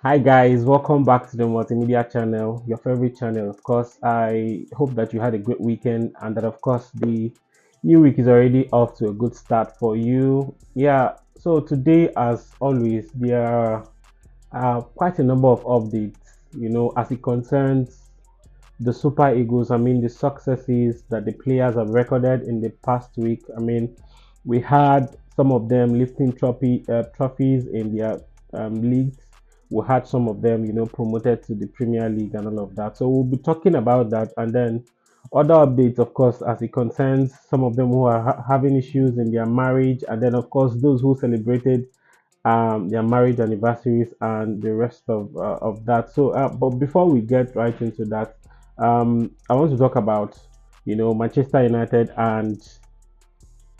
Hi guys, welcome back to the multimedia channel, your favorite channel. Of course, I hope that you had a great weekend and that of course the new week is already off to a good start for you. Yeah, so today as always there are quite a number of updates, as it concerns the Super Eagles. The successes that the players have recorded in the past week. We had some of them lifting trophies in their leagues. We had some of them, promoted to the Premier League and all of that. So we'll be talking about that, and then other updates, of course, as it concerns some of them who are having issues in their marriage, and then, of course, those who celebrated their marriage anniversaries and the rest of that. But before we get right into that, I want to talk about Manchester United and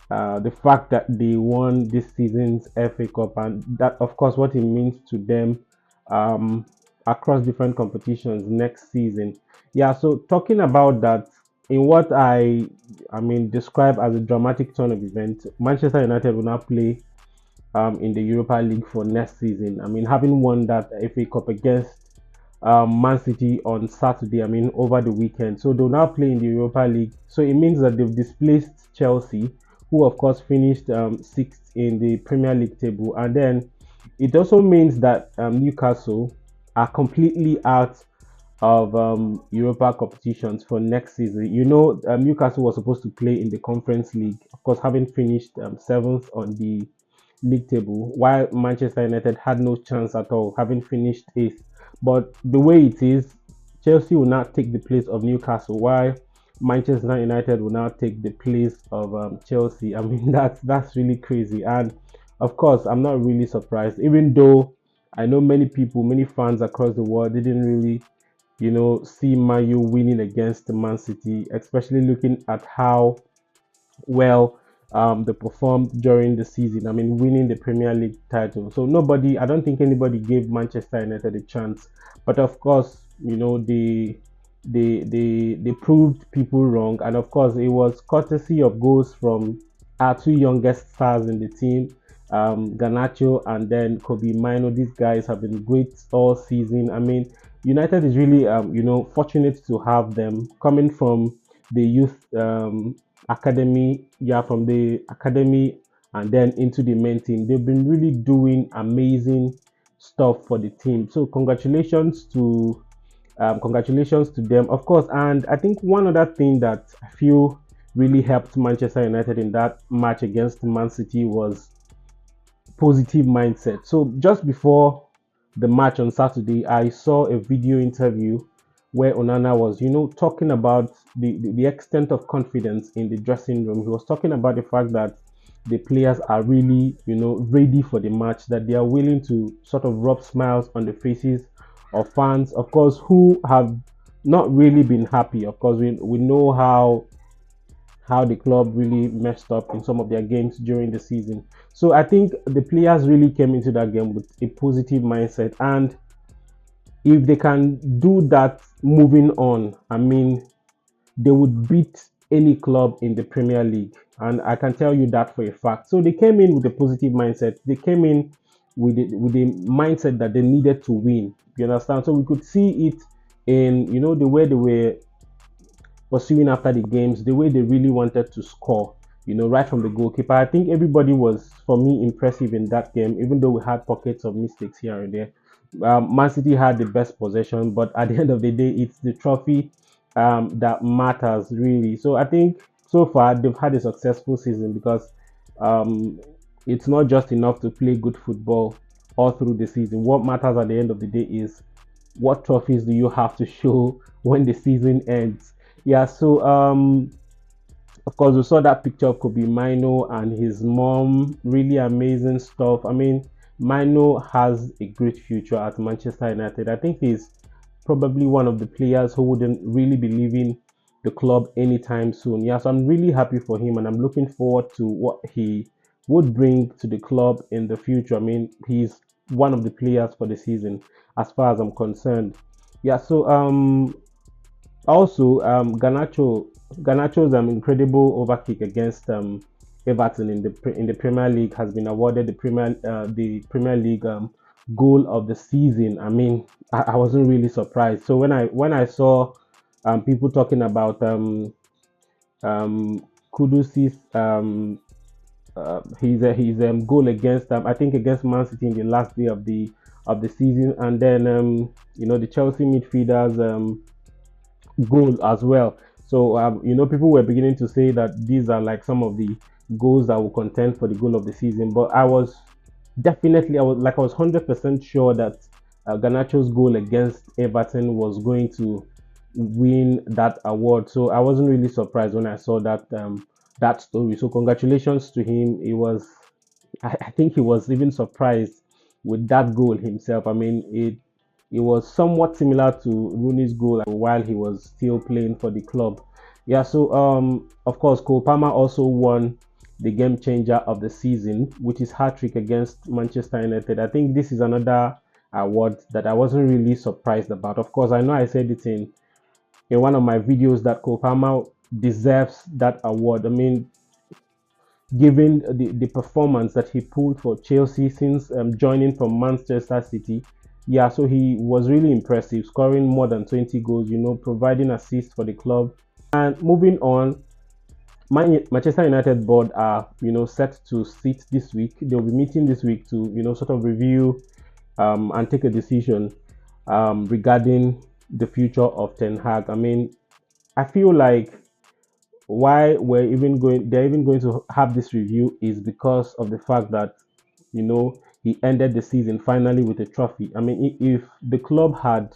the fact that they won this season's FA Cup, and that, of course, what it means to them um, across different competitions next season. Yeah, so talking about that, in what I describe as a dramatic turn of events, Manchester United will now play in the Europa League for next season. Having won that FA Cup against Man City on Saturday, over the weekend. So they'll now play in the Europa League. So it means that they've displaced Chelsea, who of course finished sixth in the Premier League table. And then it also means that Newcastle are completely out of Europa competitions for next season. Newcastle was supposed to play in the Conference League, of course, having finished seventh on the league table, while Manchester United had no chance at all, having finished eighth. But the way it is, Chelsea will now take the place of Newcastle, while Manchester United will now take the place of Chelsea. That's really crazy, and of course, I'm not really surprised, even though I know many people, many fans across the world didn't really, see Man U winning against Man City, especially looking at how well they performed during the season. Winning the Premier League title. So I don't think anybody gave Manchester United a chance. But of course, they proved people wrong, and of course, it was courtesy of goals from our two youngest stars in the team, Garnacho and then Kobe Mino. These guys have been great all season. United is really, fortunate to have them coming from the youth academy, yeah, from the academy and then into the main team. They've been really doing amazing stuff for the team. So congratulations to them, of course. And I think one other thing that I feel really helped Manchester United in that match against Man City was positive mindset. So just before the match on Saturday, I saw a video interview where Onana was, talking about the extent of confidence in the dressing room. He was talking about the fact that the players are really, ready for the match, that they are willing to sort of rub smiles on the faces of fans, of course, who have not really been happy. Of course, we know how the club really messed up in some of their games during the season. So I think the players really came into that game with a positive mindset, and if they can do that moving on, they would beat any club in the Premier League. And I can tell you that for a fact. So they came in with a positive mindset. They came in with a mindset that they needed to win. You understand? So we could see it in, the way they were pursuing after the games, the way they really wanted to score, right from the goalkeeper. I think everybody was, for me, impressive in that game, even though we had pockets of mistakes here and there. Man City had the best possession, but at the end of the day, it's the trophy that matters really. So I think so far they've had a successful season because um, it's not just enough to play good football all through the season. What matters at the end of the day is what trophies do you have to show when the season ends. Yeah, so of course we saw that picture of Kobe Mino and his mom, really amazing stuff. Mino has a great future at Manchester United. I think he's probably one of the players who wouldn't really be leaving the club anytime soon. Yeah, so I'm really happy for him and I'm looking forward to what he would bring to the club in the future. He's one of the players for the season as far as I'm concerned. Yeah, so also Garnacho's incredible overkick against Everton in the Premier League has been awarded the Premier League goal of the season. I mean, I wasn't really surprised. So when I saw people talking about Kudus's his goal against I think against Man City in the last day of the season, and then the Chelsea midfielders goal as well. So people were beginning to say that these are like some of the goals that will contend for the goal of the season. But I was 100% sure that Garnacho's goal against Everton was going to win that award. So I wasn't really surprised when I saw that story. So congratulations to him. I think he was even surprised with that goal himself. I mean, it was somewhat similar to Rooney's goal while he was still playing for the club. Yeah, so of course Cole Palmer also won the game changer of the season, which is hat trick against Manchester United. I think this is another award that I wasn't really surprised about. Of course, I know I said it in one of my videos that Cole Palmer deserves that award. I mean, given the performance that he pulled for Chelsea since joining from Manchester City. Yeah, so he was really impressive, scoring more than 20 goals, providing assists for the club. And moving on, Manchester United board are, set to sit this week. They'll be meeting this week to, sort of review and take a decision regarding the future of Ten Hag. I mean, I feel like why they're even going to have this review is because of the fact that he ended the season finally with a trophy. I mean, if the club had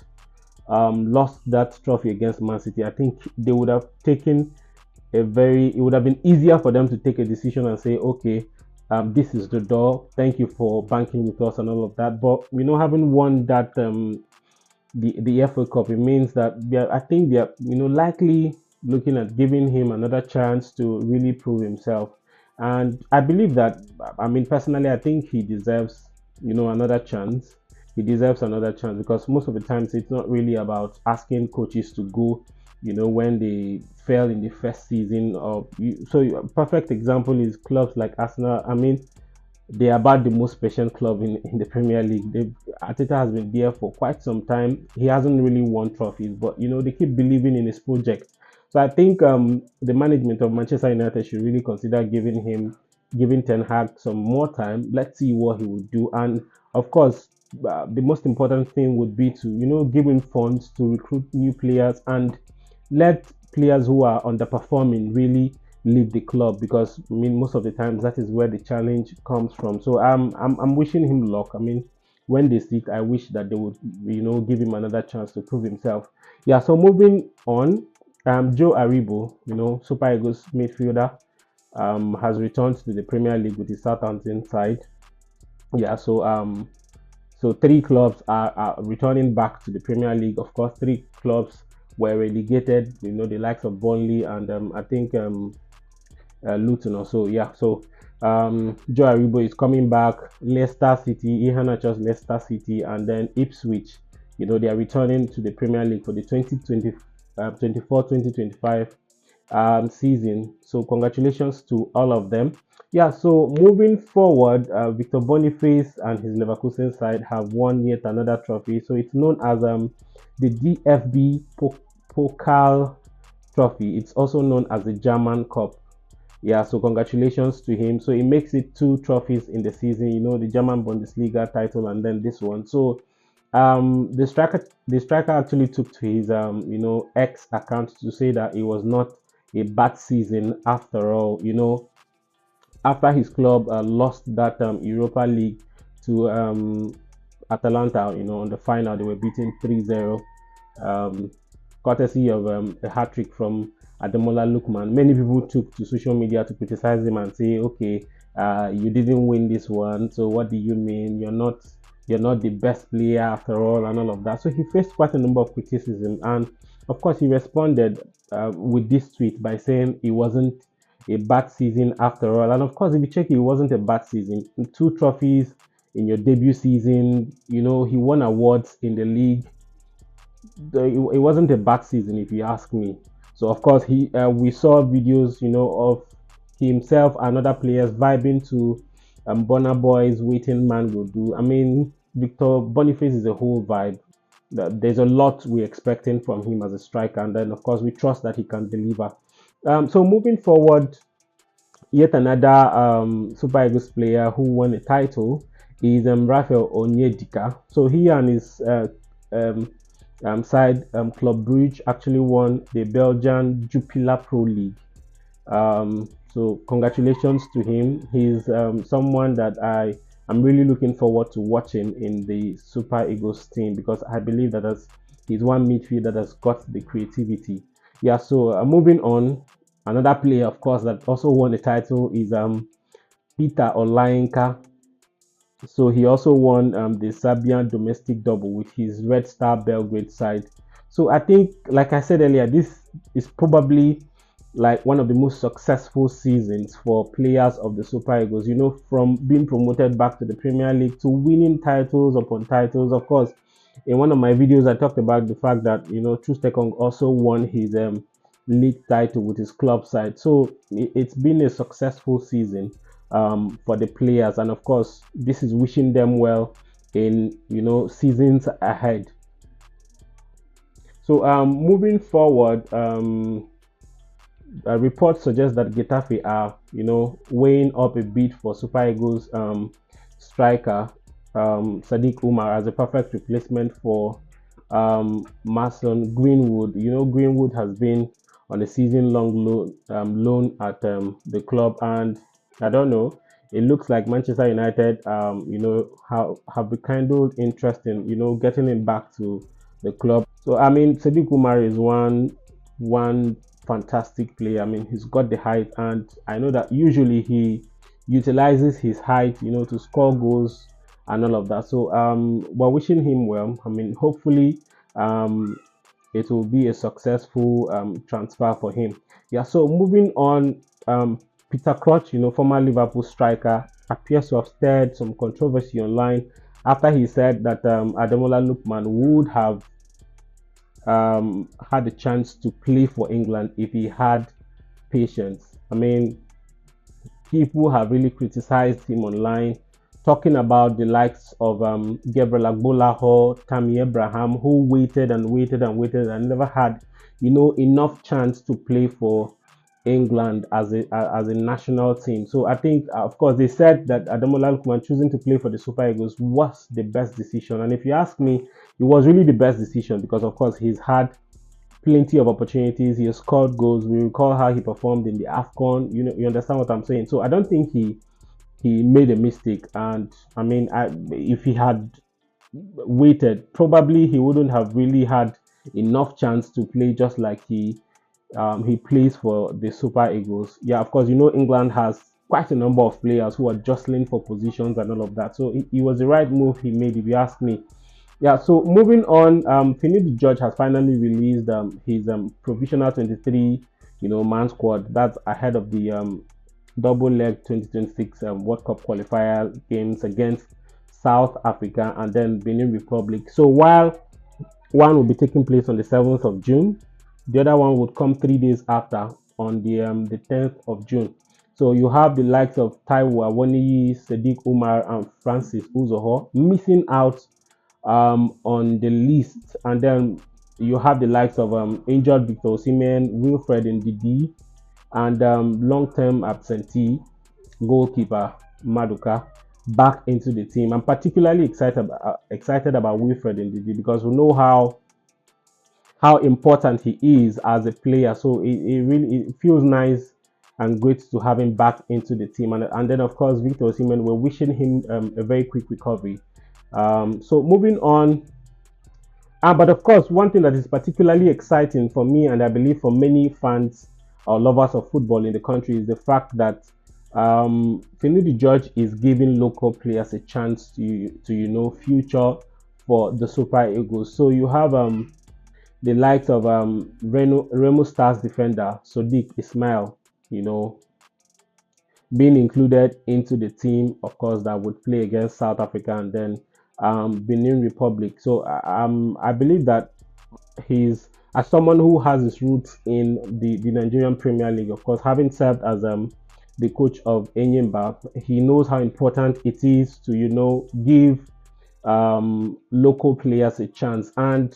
lost that trophy against Man City, I think they would have taken it would have been easier for them to take a decision and say, okay, this is the door, thank you for banking with us and all of that. But having won that the FA Cup, it means that I think they're likely looking at giving him another chance to really prove himself. And I believe that, I mean, personally, I think he deserves another chance. He deserves another chance because most of the times it's not really about asking coaches to go when they fail in the first season. So a perfect example is clubs like Arsenal. I mean, they are about the most patient club in the Premier League. Arteta has been there for quite some time. He hasn't really won trophies, but they keep believing in his project. So I think the management of Manchester United should really consider giving Ten Hag some more time. Let's see what he would do, and of course, the most important thing would be to give him funds to recruit new players and let players who are underperforming really leave the club, because I mean most of the times that is where the challenge comes from. So I'm wishing him luck. I mean, when they sit, I wish that they would give him another chance to prove himself. Yeah. So moving on, Joe Aribo, Super Eagles midfielder, has returned to the Premier League with his Southampton side. Yeah. So three clubs are returning back to the Premier League. Of course, three clubs were relegated. The likes of Burnley and I think Luton also. Yeah. So Joe Aribo is coming back. Leicester City, Iheanacho's Leicester City, and then Ipswich. They are returning to the Premier League for the 2024-2025 season. So congratulations to all of them. Yeah, so moving forward, Victor Boniface and his Leverkusen side have won yet another trophy. So it's known as the DFB Pokale trophy. It's also known as the German Cup. Yeah, so congratulations to him. So it makes it two trophies in the season, the German Bundesliga title and then this one. So the striker actually took to his X account to say that it was not a bad season after all. After his club lost that Europa League to Atalanta, on the final, they were beaten 3-0, courtesy of a hat trick from Ademola Lookman. Many people took to social media to criticize him and say, okay, you didn't win this one, so what do you mean? You're not the best player after all, and all of that. So he faced quite a number of criticism, and of course he responded with this tweet by saying it wasn't a bad season after all. And of course, if you check, it wasn't a bad season. 2 trophies in your debut season. He won awards in the league. It wasn't a bad season, if you ask me. So of course, we saw videos, of himself and other players vibing to Burna Boy's "Waiting Man Go Do." I mean, Victor Boniface is a whole vibe. There's a lot we're expecting from him as a striker, and then of course we trust that he can deliver. So moving forward, yet another Super Eagles player who won a title is Rafael Onyedika. So he and his um, side, Club Brugge, actually won the Belgian Jupiler Pro League. So congratulations to him. He's someone that I'm really looking forward to watching in the Super Eagles team, because I believe that he's one midfield that has got the creativity. Yeah. So moving on, another player, of course, that also won the title is Peter Olayinka. So he also won the Serbian domestic double with his Red Star Belgrade side. So I think, like I said earlier, this is probably like one of the most successful seasons for players of the Super Eagles. From being promoted back to the Premier League to winning titles upon titles. Of course, in one of my videos, I talked about the fact that Trustekong also won his league title with his club side. So it's been a successful season for the players, and of course, this is wishing them well in seasons ahead. So moving forward, reports suggest that Getafe are weighing up a bid for Super Eagles striker Sadiq Umar as a perfect replacement for Mason Greenwood. Greenwood has been on a season-long loan at the club, and I don't know. It looks like Manchester United, have been kind of interested in, getting him back to the club. So I mean, Sadiq Umar is one fantastic player. I mean, he's got the height, and I know that usually he utilizes his height, to score goals and all of that. So we're wishing him well. I mean, hopefully it will be a successful transfer for him. Yeah. So moving on, Peter Crouch, former Liverpool striker, appears to have stirred some controversy online after he said that Ademola Lookman would have had a chance to play for England if he had patience. I mean, people have really criticized him online, talking about the likes of Gabriel Agbolaho, Tammy Abraham, who waited and waited and waited and never had, enough chance to play for England as a national team. So I think, of course, they said that Ademola Lookman choosing to play for the Super Eagles was the best decision. And if you ask me, it was really the best decision because, of course, he's had plenty of opportunities. He has scored goals. We recall how he performed in the AFCON. You understand what I'm saying? So I don't think he made a mistake. And I mean, if he had waited, probably he wouldn't have really had enough chance to play, just like he plays for the Super Eagles. Yeah, of course, England has quite a number of players who are jostling for positions and all of that. So it was the right move he made, if you ask me. Yeah, so moving on, Finidi George has finally released his provisional 23, man squad. That's ahead of the double leg 2026 World Cup qualifier games against South Africa and then Benin Republic. So while one will be taking place on the 7th of June, the other one would come 3 days after on the 10th of June. So you have the likes of Taiwo Awoniyi, Sadiq Umar, and Francis Uzoho missing out on the list, and then you have the likes of injured Victor Osimhen, Wilfred Ndidi, and long-term absentee goalkeeper Maduka back into the team. I'm particularly excited about Wilfred Ndidi because we know how important he is as a player. So it feels nice and great to have him back into the team. And then, of course, Victor Osimhen, we're wishing him a very quick recovery. So moving on. But of course, one thing that is particularly exciting for me, and I believe for many fans or lovers of football in the country, is the fact that Finidi George is giving local players a chance to future for the Super Eagles. So you have the likes of Remo Stars defender Sodiq Ismail, being included into the team, of course, that would play against South Africa and then Benin Republic. So I believe that he's, as someone who has his roots in the Nigerian Premier League, of course, having served as the coach of Enyimba, he knows how important it is to give local players a chance. And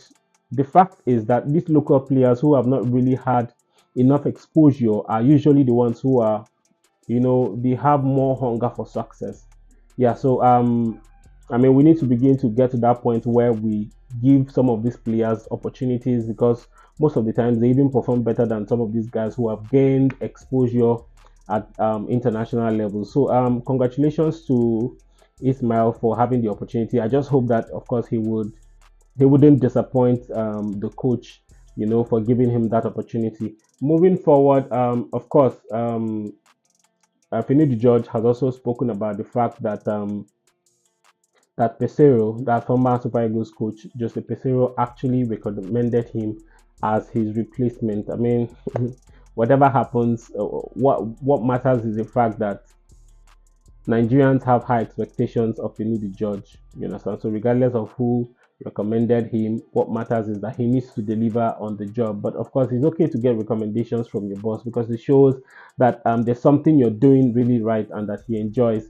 the fact is that these local players who have not really had enough exposure are usually the ones who are, they have more hunger for success. Yeah, so I mean, we need to begin to get to that point where we give some of these players opportunities, because most of the times they even perform better than some of these guys who have gained exposure at international levels. So congratulations to Ismail for having the opportunity. I just hope that, of course, he wouldn't disappoint the coach, for giving him that opportunity. Moving forward, of course, Finidi George has also spoken about the fact that that Pesero, that former Super Eagles coach, Jose Pesero, actually recommended him as his replacement. I mean, whatever happens, what matters is the fact that Nigerians have high expectations of Finidi George. You understand? So regardless of who recommended him, what matters is that he needs to deliver on the job. But of course, it's okay to get recommendations from your boss, because it shows that there's something you're doing really right and that he enjoys.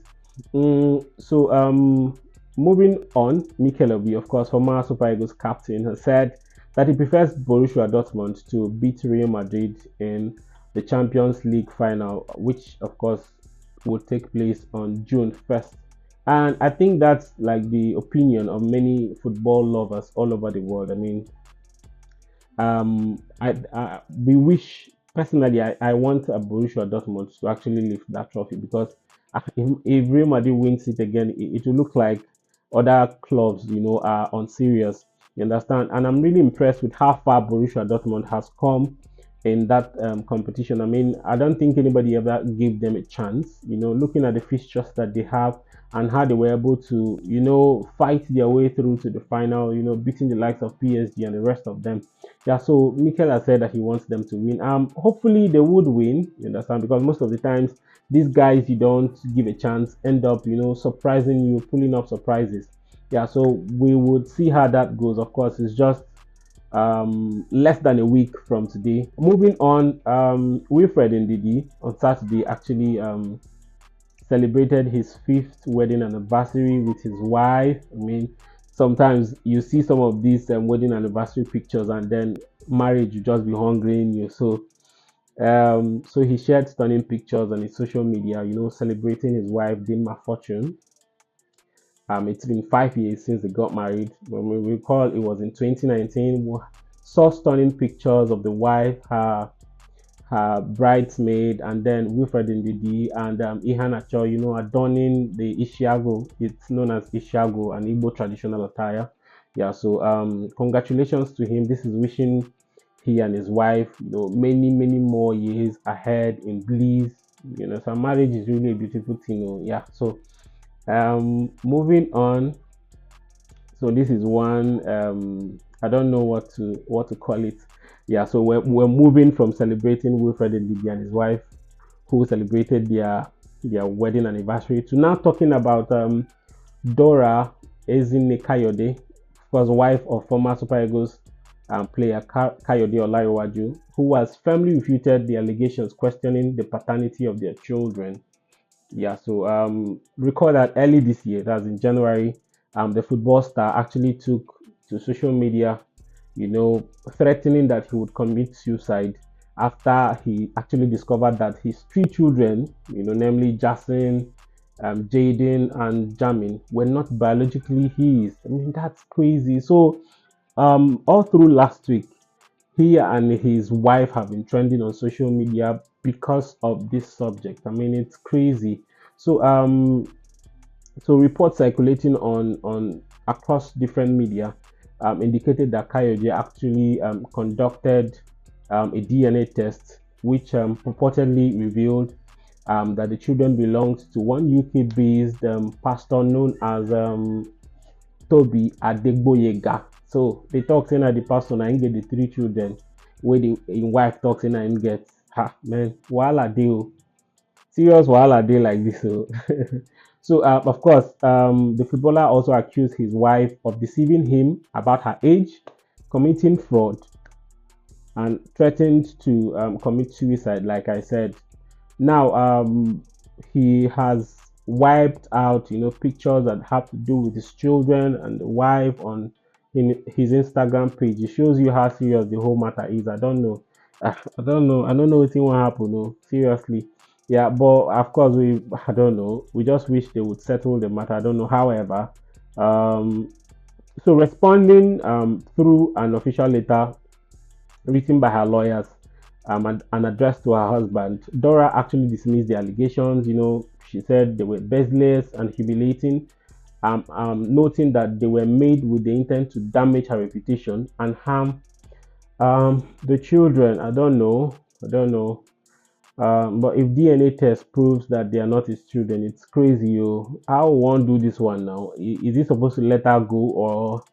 Moving on, Mikel Obi, of course, former Super Eagles captain, has said that he prefers Borussia Dortmund to beat Real Madrid in the Champions League final, which of course will take place on June 1st. And I think that's like the opinion of many football lovers all over the world. I mean, we wish, personally, I want a Borussia Dortmund to actually lift that trophy, because if Real Madrid wins it again, it will look like other clubs, are unserious. You understand? And I'm really impressed with how far Borussia Dortmund has come in that competition. I mean, I don't think anybody ever gave them a chance. Looking at the fixtures that they have and how they were able to, fight their way through to the final, beating the likes of PSG and the rest of them. Yeah, so Mikel has said that he wants them to win. Hopefully they would win, you understand, because most of the times these guys you don't give a chance end up, surprising you, pulling up surprises. Yeah, so we would see how that goes. Of course, it's just less than a week from today. Moving on, Wilfred Ndidi on Saturday actually celebrated his 5th wedding anniversary with his wife. I mean, sometimes you see some of these wedding anniversary pictures and then marriage will just be hungering you. So he shared stunning pictures on his social media, celebrating his wife, Dima Fortune. It's been 5 years since they got married. When we recall, it was in 2019. We saw stunning pictures of the wife, her bridesmaid, and then Wilfred Ndidi and Ihan Acho, adorning the Ishiago. It's known as Ishiago, an Igbo traditional attire. Yeah, so congratulations to him. This is wishing he and his wife, many, many more years ahead in bliss. So marriage is really a beautiful thing. Yeah, so moving on. So this is one, I don't know what to call it. Yeah, so we're moving from celebrating Wilfred Ndidi and his wife, who celebrated their wedding anniversary, to now talking about Dora Ezinne Kayode, first wife of former Super Eagles player Kayode Olanrewaju, who has firmly refuted the allegations questioning the paternity of their children. Yeah, so recall that early this year, that's in January, the football star actually took to social media, threatening that he would commit suicide after he actually discovered that his 3 children, namely Jason, Jaden, and Jamin, were not biologically his. I mean, that's crazy. So, all through last week, he and his wife have been trending on social media because of this subject. I mean, it's crazy. So, reports circulating on across different media indicated that Kayode actually conducted a DNA test, which purportedly revealed that the children belonged to one UK-based pastor known as Toby Adegboyega. So they talk saying that the pastor now get the 3 children, where the wife talks saying him get. Ha man, wahala deal, serious wahala deal like this. So, so of course, the footballer also accused his wife of deceiving him about her age, committing fraud, and threatened to commit suicide. Like I said, now he has wiped out, pictures that have to do with his children and the wife on in his Instagram page. It shows you how serious the whole matter is. I don't know. I don't know. I don't know what will happen. No, seriously. Yeah, but of course I don't know. We just wish they would settle the matter. I don't know. However, um, so responding through an official letter written by her lawyers and addressed to her husband, Dora actually dismissed the allegations. She said they were baseless and humiliating, noting that they were made with the intent to damage her reputation and harm the children. I don't know. I don't know. But if DNA test proves that they are not his children, it's crazy. How one do this one now? Is he supposed to let her go, or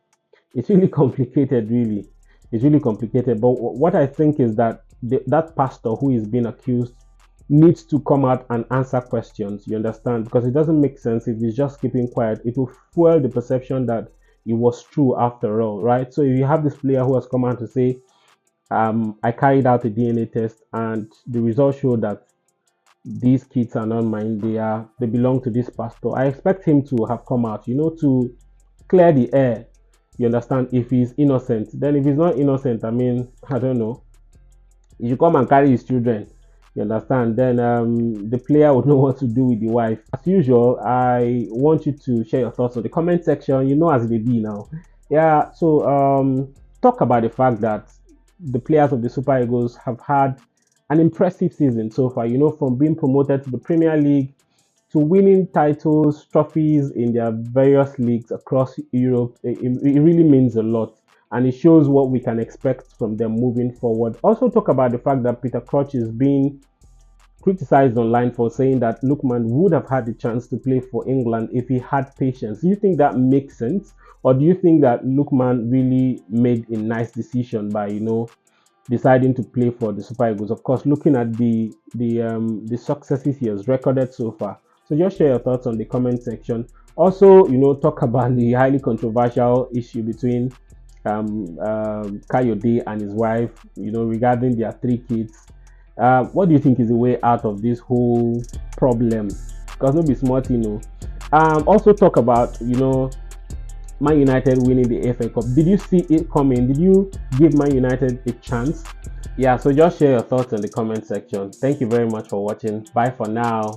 it's really complicated? Really, it's really complicated. But what I think is that that pastor who is being accused needs to come out and answer questions. You understand? Because it doesn't make sense if he's just keeping quiet. It will fuel the perception that it was true after all, right? So if you have this player who has come out to say, I carried out a DNA test and the results show that these kids are not mine. They belong to this pastor. I expect him to have come out, to clear the air. You understand? If he's innocent, then if he's not innocent, I mean, I don't know. He should come and carry his children. You understand? Then the player would know what to do with the wife. As usual, I want you to share your thoughts on the comment section. As they be now. Yeah. So talk about the fact that the players of the Super Eagles have had an impressive season so far. From being promoted to the Premier League to winning titles, trophies in their various leagues across Europe. It really means a lot. And it shows what we can expect from them moving forward. Also, talk about the fact that Peter Crouch is being criticized online for saying that Lookman would have had the chance to play for England if he had patience. Do you think that makes sense? Or do you think that Lookman really made a nice decision by, deciding to play for the Super Eagles? Of course, looking at the successes he has recorded so far. So just share your thoughts on the comment section. Also, talk about the highly controversial issue between Kayode and his wife, regarding their 3 kids. What do you think is the way out of this whole problem? Because no be smart, Also talk about, Man United winning the FA Cup. Did you see it coming? Did you give Man United a chance? Yeah, so just share your thoughts in the comment section. Thank you very much for watching. Bye for now.